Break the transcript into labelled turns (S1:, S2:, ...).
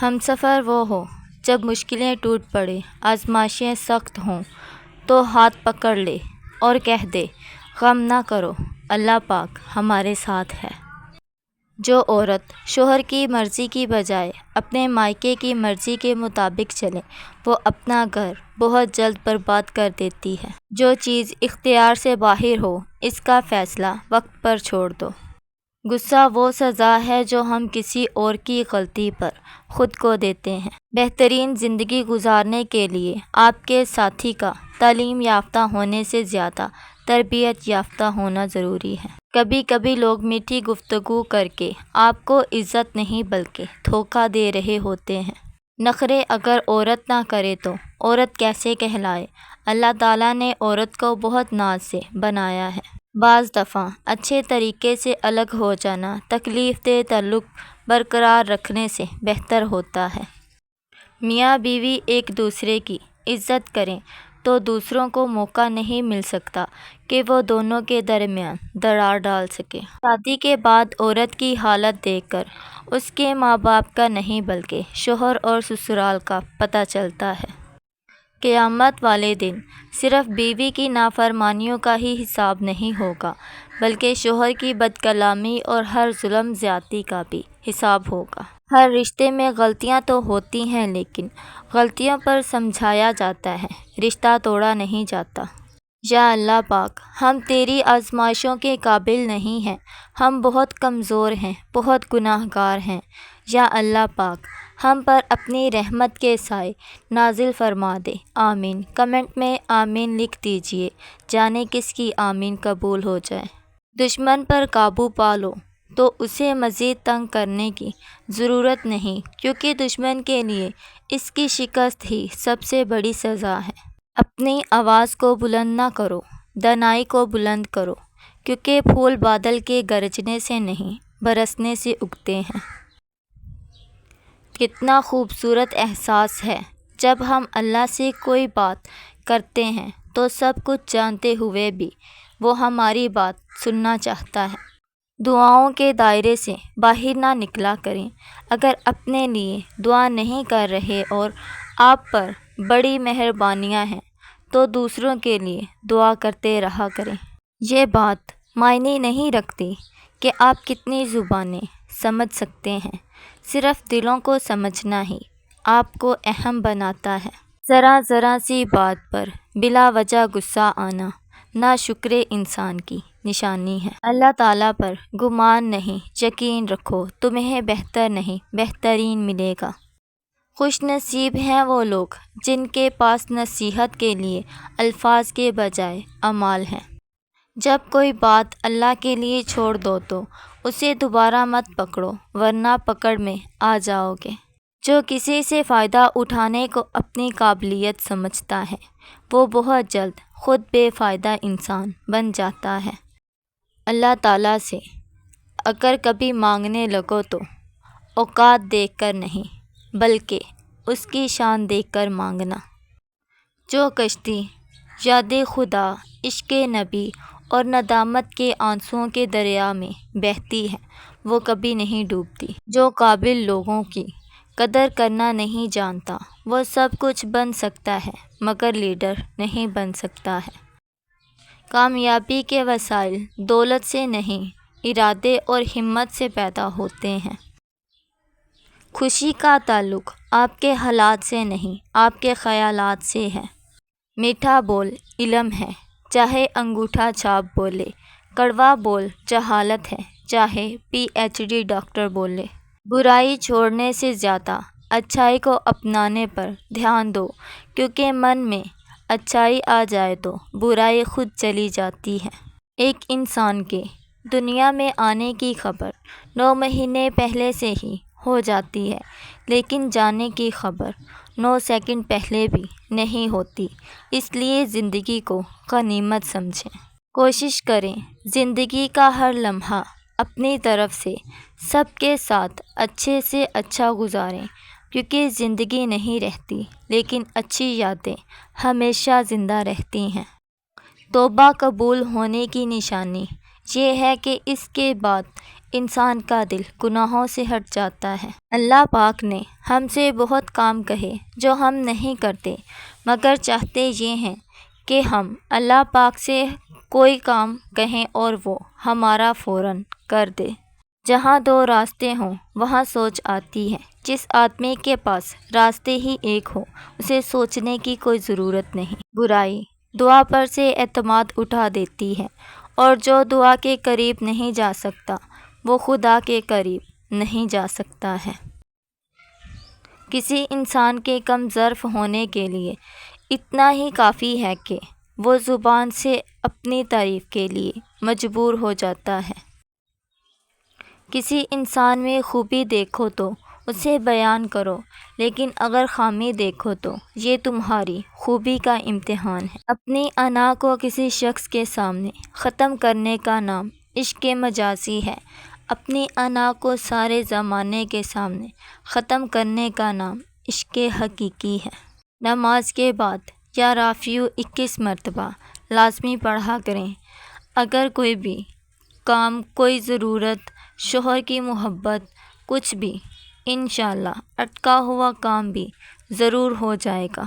S1: ہم سفر وہ ہو جب مشکلیں ٹوٹ پڑے، آزمائشیں سخت ہوں تو ہاتھ پکڑ لے اور کہہ دے غم نہ کرو، اللہ پاک ہمارے ساتھ ہے۔ جو عورت شوہر کی مرضی کی بجائے اپنے مائکے کی مرضی کے مطابق چلے وہ اپنا گھر بہت جلد برباد کر دیتی ہے۔ جو چیز اختیار سے باہر ہو اس کا فیصلہ وقت پر چھوڑ دو۔ غصہ وہ سزا ہے جو ہم کسی اور کی غلطی پر خود کو دیتے ہیں۔ بہترین زندگی گزارنے کے لیے آپ کے ساتھی کا تعلیم یافتہ ہونے سے زیادہ تربیت یافتہ ہونا ضروری ہے۔ کبھی کبھی لوگ میٹھی گفتگو کر کے آپ کو عزت نہیں بلکہ دھوکہ دے رہے ہوتے ہیں۔ نخرے اگر عورت نہ کرے تو عورت کیسے کہلائے؟ اللہ تعالیٰ نے عورت کو بہت ناز سے بنایا ہے۔ بعض دفعہ اچھے طریقے سے الگ ہو جانا تکلیف دہ تعلق برقرار رکھنے سے بہتر ہوتا ہے۔ میاں بیوی ایک دوسرے کی عزت کریں تو دوسروں کو موقع نہیں مل سکتا کہ وہ دونوں کے درمیان دراڑ ڈال سکے۔ شادی کے بعد عورت کی حالت دیکھ کر اس کے ماں باپ کا نہیں بلکہ شوہر اور سسرال کا پتہ چلتا ہے۔ قیامت والے دن صرف بیوی کی نافرمانیوں کا ہی حساب نہیں ہوگا بلکہ شوہر کی بدکلامی اور ہر ظلم زیادتی کا بھی حساب ہوگا۔ ہر رشتے میں غلطیاں تو ہوتی ہیں لیکن غلطیوں پر سمجھایا جاتا ہے، رشتہ توڑا نہیں جاتا۔ یا اللہ پاک ہم تیری آزمائشوں کے قابل نہیں ہیں، ہم بہت کمزور ہیں، بہت گناہ گار ہیں۔ یا اللہ پاک ہم پر اپنی رحمت کے سائے نازل فرما دے، آمین۔ کمنٹ میں آمین لکھ دیجئے، جانے کس کی آمین قبول ہو جائے۔ دشمن پر قابو پا لو تو اسے مزید تنگ کرنے کی ضرورت نہیں کیونکہ دشمن کے لیے اس کی شکست ہی سب سے بڑی سزا ہے۔ اپنی آواز کو بلند نہ کرو، دانائی کو بلند کرو کیونکہ پھول بادل کے گرجنے سے نہیں برسنے سے اگتے ہیں۔ کتنا خوبصورت احساس ہے جب ہم اللہ سے کوئی بات کرتے ہیں تو سب کچھ جانتے ہوئے بھی وہ ہماری بات سننا چاہتا ہے۔ دعاؤں کے دائرے سے باہر نہ نکلا کریں۔ اگر اپنے لیے دعا نہیں کر رہے اور آپ پر بڑی مہربانیاں ہیں تو دوسروں کے لیے دعا کرتے رہا کریں۔ یہ بات معنی نہیں رکھتی کہ آپ کتنی زبانیں سمجھ سکتے ہیں، صرف دلوں کو سمجھنا ہی آپ کو اہم بناتا ہے۔ ذرا ذرا سی بات پر بلا وجہ غصہ آنا ناشکر انسان کی نشانی ہے۔ اللہ تعالیٰ پر گمان نہیں، یقین رکھو تمہیں بہتر نہیں بہترین ملے گا۔ خوش نصیب ہیں وہ لوگ جن کے پاس نصیحت کے لیے الفاظ کے بجائے اعمال ہیں۔ جب کوئی بات اللہ کے لیے چھوڑ دو تو اسے دوبارہ مت پکڑو ورنہ پکڑ میں آ جاؤ گے۔ جو کسی سے فائدہ اٹھانے کو اپنی قابلیت سمجھتا ہے وہ بہت جلد خود بے فائدہ انسان بن جاتا ہے۔ اللہ تعالیٰ سے اگر کبھی مانگنے لگو تو اوقات دیکھ کر نہیں بلکہ اس کی شان دیکھ کر مانگنا۔ جو کشتی یاد خدا، عشق نبی اور ندامت کے آنسوؤں کے دریا میں بہتی ہے وہ کبھی نہیں ڈوبتی۔ جو قابل لوگوں کی قدر کرنا نہیں جانتا وہ سب کچھ بن سکتا ہے مگر لیڈر نہیں بن سکتا ہے۔ کامیابی کے وسائل دولت سے نہیں ارادے اور ہمت سے پیدا ہوتے ہیں۔ خوشی کا تعلق آپ کے حالات سے نہیں آپ کے خیالات سے ہے۔ میٹھا بول علم ہے چاہے انگوٹھا چھاپ بولے، کڑوا بول جہالت ہے چاہے پی ایچ ڈی ڈاکٹر بولے۔ برائی چھوڑنے سے زیادہ اچھائی کو اپنانے پر دھیان دو کیونکہ من میں اچھائی آ جائے تو برائی خود چلی جاتی ہے۔ ایک انسان کے دنیا میں آنے کی خبر 9 مہینے پہلے سے ہی ہو جاتی ہے لیکن جانے کی خبر 9 سیکنڈ پہلے بھی نہیں ہوتی، اس لیے زندگی کو غنیمت سمجھیں۔ کوشش کریں زندگی کا ہر لمحہ اپنی طرف سے سب کے ساتھ اچھے سے اچھا گزاریں کیونکہ زندگی نہیں رہتی لیکن اچھی یادیں ہمیشہ زندہ رہتی ہیں۔ توبہ قبول ہونے کی نشانی یہ ہے کہ اس کے بعد انسان کا دل گناہوں سے ہٹ جاتا ہے۔ اللہ پاک نے ہم سے بہت کام کہے جو ہم نہیں کرتے، مگر چاہتے یہ ہیں کہ ہم اللہ پاک سے کوئی کام کہیں اور وہ ہمارا فوراً کر دے۔ جہاں دو راستے ہوں وہاں سوچ آتی ہے۔ جس آدمی کے پاس راستے ہی ایک ہو اسے سوچنے کی کوئی ضرورت نہیں۔ برائی دعا پر سے اعتماد اٹھا دیتی ہے، اور جو دعا کے قریب نہیں جا سکتا وہ خدا کے قریب نہیں جا سکتا ہے۔ کسی انسان کے کم ظرف ہونے کے لیے اتنا ہی کافی ہے کہ وہ زبان سے اپنی تعریف کے لیے مجبور ہو جاتا ہے۔ کسی انسان میں خوبی دیکھو تو اسے بیان کرو، لیکن اگر خامی دیکھو تو یہ تمہاری خوبی کا امتحان ہے۔ اپنی انا کو کسی شخص کے سامنے ختم کرنے کا نام عشق مجازی ہے۔ اپنی انا کو سارے زمانے کے سامنے ختم کرنے کا نام عشق حقیقی ہے۔ نماز کے بعد یا رافعہ 21 مرتبہ لازمی پڑھا کریں۔ اگر کوئی بھی کام، کوئی ضرورت، شوہر کی محبت، کچھ بھی، انشاءاللہ اٹکا ہوا کام بھی ضرور ہو جائے گا۔